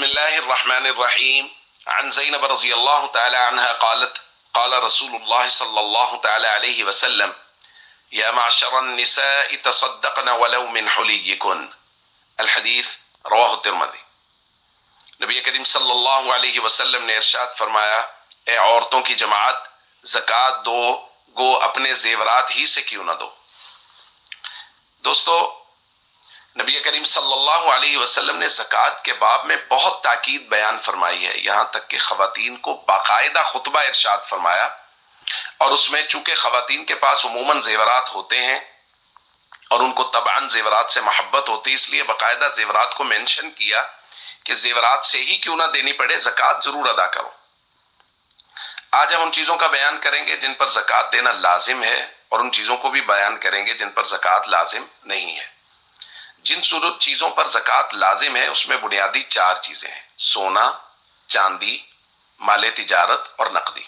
الله الرحمن الرحيم عن زينب رضي الله تعالى عنها قالت قال رسول الله صلى الله تعالى عليه وسلم يا معشر النساء تصدقن ولو من حليكن الحديث رواه الترمذي۔ نبی کریم صلی اللہ علیہ وسلم نے ارشاد فرمایا، اے عورتوں کی جماعت، زکوٰۃ دو گو اپنے زیورات ہی سے کیوں نہ دو۔ دوستو، نبی کریم صلی اللہ علیہ وسلم نے زکوٰۃ کے باب میں بہت تاکید بیان فرمائی ہے، یہاں تک کہ خواتین کو باقاعدہ خطبہ ارشاد فرمایا، اور اس میں چونکہ خواتین کے پاس عموماً زیورات ہوتے ہیں اور ان کو طبعاً زیورات سے محبت ہوتی ہے، اس لیے باقاعدہ زیورات کو مینشن کیا کہ زیورات سے ہی کیوں نہ دینی پڑے، زکوٰۃ ضرور ادا کرو۔ آج ہم ان چیزوں کا بیان کریں گے جن پر زکوٰۃ دینا لازم ہے، اور ان چیزوں کو بھی بیان کریں گے جن پر زکوٰۃ لازم نہیں ہے۔ جن چیزوں پر زکوٰۃ لازم ہے اس میں بنیادی چار چیزیں ہیں: سونا، چاندی، مال تجارت اور نقدی۔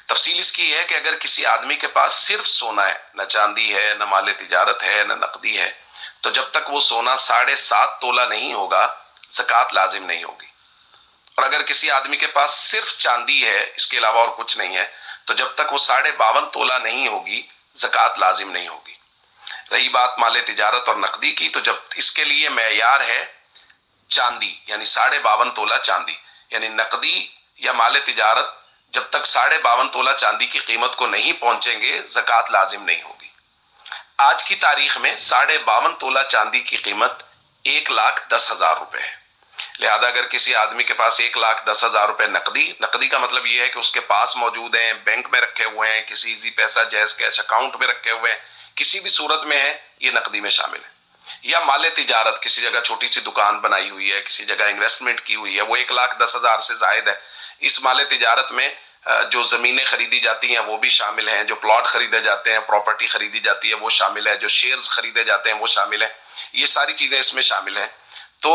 تفصیل اس کی ہے کہ اگر کسی آدمی کے پاس صرف سونا ہے، نہ چاندی ہے، نہ مال تجارت ہے، نہ نقدی ہے، تو جب تک وہ سونا 7.5 تولہ نہیں ہوگا زکوٰۃ لازم نہیں ہوگی۔ اور اگر کسی آدمی کے پاس صرف چاندی ہے، اس کے علاوہ اور کچھ نہیں ہے، تو جب تک وہ 52.5 تولہ نہیں ہوگی زکوٰۃ لازم نہیں ہوگی۔ رہی بات مال تجارت اور نقدی کی، تو جب اس کے لیے معیار ہے چاندی، یعنی 52.5 تولہ چاندی، یعنی نقدی یا مال تجارت جب تک 52.5 تولہ چاندی کی قیمت کو نہیں پہنچیں گے زکوٰۃ لازم نہیں ہوگی۔ آج کی تاریخ میں 52.5 تولہ چاندی کی قیمت 1,10,000 روپے ہے۔ لہذا اگر کسی آدمی کے پاس 1,10,000 روپے نقدی کا مطلب یہ ہے کہ اس کے پاس موجود ہیں، بینک میں رکھے ہوئے ہیں، کسی ایزی پیسہ جیز کیش اکاؤنٹ میں رکھے ہوئے ہیں، کسی بھی صورت میں ہے، یہ نقدی میں شامل ہے۔ یا مال تجارت، کسی جگہ چھوٹی سی دکان بنائی ہوئی ہے، کسی جگہ انویسٹمنٹ کی ہوئی ہے، وہ 1,10,000 سے زائد ہے، اس مال تجارت میں جو زمینیں خریدی جاتی ہیں وہ بھی شامل ہیں، جو پلاٹ خریدے جاتے ہیں، پراپرٹی خریدی جاتی ہے وہ شامل ہے، جو شیئرز خریدے جاتے ہیں وہ شامل ہیں، یہ ساری چیزیں اس میں شامل ہیں۔ تو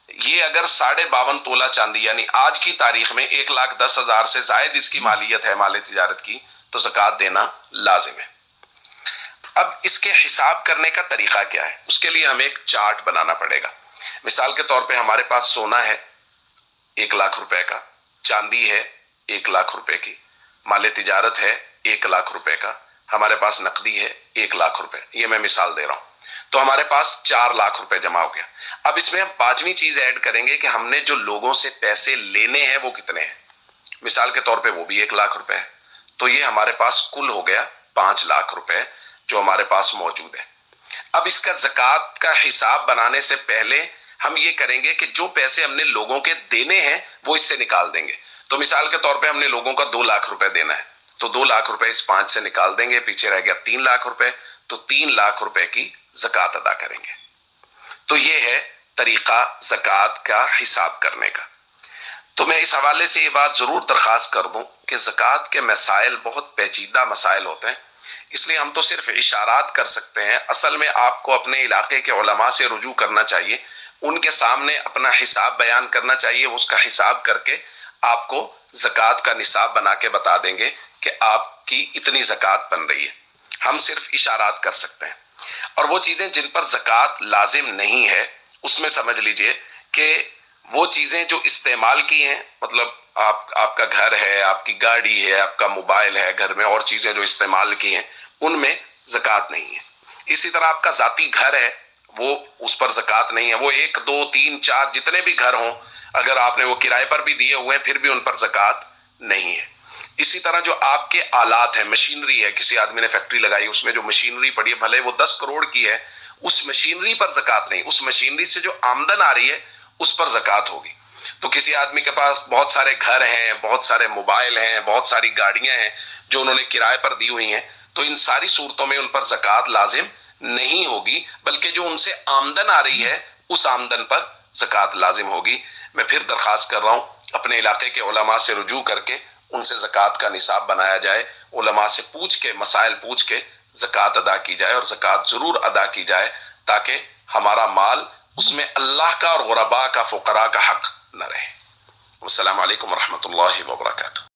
یہ اگر 52.5 تولہ چاندی، یعنی آج کی تاریخ میں 1,10,000 سے زائد اس کی مالیت ہے مال تجارت کی، تو زکوٰۃ دینا لازم ہے۔ اب اس کے حساب کرنے کا طریقہ کیا ہے؟ اس کے لیے ہمیں ایک چارٹ بنانا پڑے گا۔ مثال کے طور پہ ہمارے پاس سونا ہے 1,00,000 روپے کا، چاندی ہے 1,00,000 روپے کی، مال تجارت ہے 1,00,000 روپے کا، ہمارے پاس نقدی ہے 1,00,000 روپے، یہ میں مثال دے رہا ہوں۔ تو ہمارے پاس 4,00,000 روپے جمع ہو گیا۔ اب اس میں ہم 5ویں چیز ایڈ کریں گے کہ ہم نے جو لوگوں سے پیسے لینے ہیں وہ کتنے ہیں۔ مثال کے طور پہ وہ بھی 1,00,000 روپے ہے، تو یہ ہمارے پاس کل ہو گیا 5,00,000 روپے جو ہمارے پاس موجود ہے۔ اب اس کا زکوٰۃ کا حساب بنانے سے پہلے ہم یہ کریں گے کہ جو پیسے ہم نے لوگوں کے دینے ہیں وہ اس سے نکال دیں گے۔ تو مثال کے طور پہ ہم نے لوگوں کا 2,00,000 روپے دینا ہے، تو 2,00,000 روپے اس 5 سے نکال دیں گے، پیچھے رہ گیا 3,00,000 روپے، تو 3,00,000 روپے کی زکوٰۃ ادا کریں گے۔ تو یہ ہے طریقہ زکوٰۃ کا حساب کرنے کا۔ تو میں اس حوالے سے یہ بات ضرور درخواست کر دوں کہ زکوٰۃ کے مسائل بہت پیچیدہ مسائل ہوتے ہیں، اس لیے ہم تو صرف اشارات کر سکتے ہیں۔ اصل میں آپ کو اپنے علاقے کے علماء سے رجوع کرنا چاہیے، ان کے سامنے اپنا حساب بیان کرنا چاہیے، اس کا حساب کر کے آپ کو زکوٰۃ کا نصاب بنا کے بتا دیں گے کہ آپ کی اتنی زکوٰۃ بن رہی ہے۔ ہم صرف اشارات کر سکتے ہیں۔ اور وہ چیزیں جن پر زکوٰۃ لازم نہیں ہے اس میں سمجھ لیجئے کہ وہ چیزیں جو استعمال کی ہیں، مطلب آپ کا گھر ہے، آپ کی گاڑی ہے، آپ کا موبائل ہے، گھر میں اور چیزیں جو استعمال کی ہیں ان میں زکوٰۃ نہیں ہے۔ اسی طرح آپ کا ذاتی گھر ہے، وہ اس پر زکوٰۃ نہیں ہے۔ وہ 1 2 3 4 جتنے بھی گھر ہوں، اگر آپ نے وہ کرائے پر بھی دیے ہوئے ہیں پھر بھی ان پر زکوٰۃ نہیں ہے۔ اسی طرح جو آپ کے آلات ہیں، مشینری ہے، کسی آدمی نے فیکٹری لگائی، اس میں جو مشینری پڑی ہے، بھلے وہ 10 کروڑ کی ہے، اس مشینری پر زکوٰۃ نہیں، اس مشینری سے جو آمدن آ رہی ہے اس پر زکوٰۃ ہوگی۔ تو کسی آدمی کے پاس بہت سارے گھر ہیں، بہت سارے موبائل ہیں، بہت ساری گاڑیاں ہیں جو انہوں نے کرائے پر دی ہوئی ہیں، تو ان ساری صورتوں میں ان پر زکوٰۃ لازم نہیں ہوگی، بلکہ جو ان سے آمدن آ رہی ہے اس آمدن پر زکوٰۃ لازم ہوگی۔ میں پھر درخواست کر رہا ہوں اپنے علاقے کے علماء سے رجوع کر کے ان سے زکوٰۃ کا نصاب بنایا جائے، علماء سے پوچھ کے، مسائل پوچھ کے زکوٰۃ ادا کی جائے، اور زکوٰۃ ضرور ادا کی جائے تاکہ ہمارا مال اس میں اللہ کا اور غرباء کا، فقراء کا حق نہ رہے۔ السلام علیکم ورحمۃ اللہ وبرکاتہ۔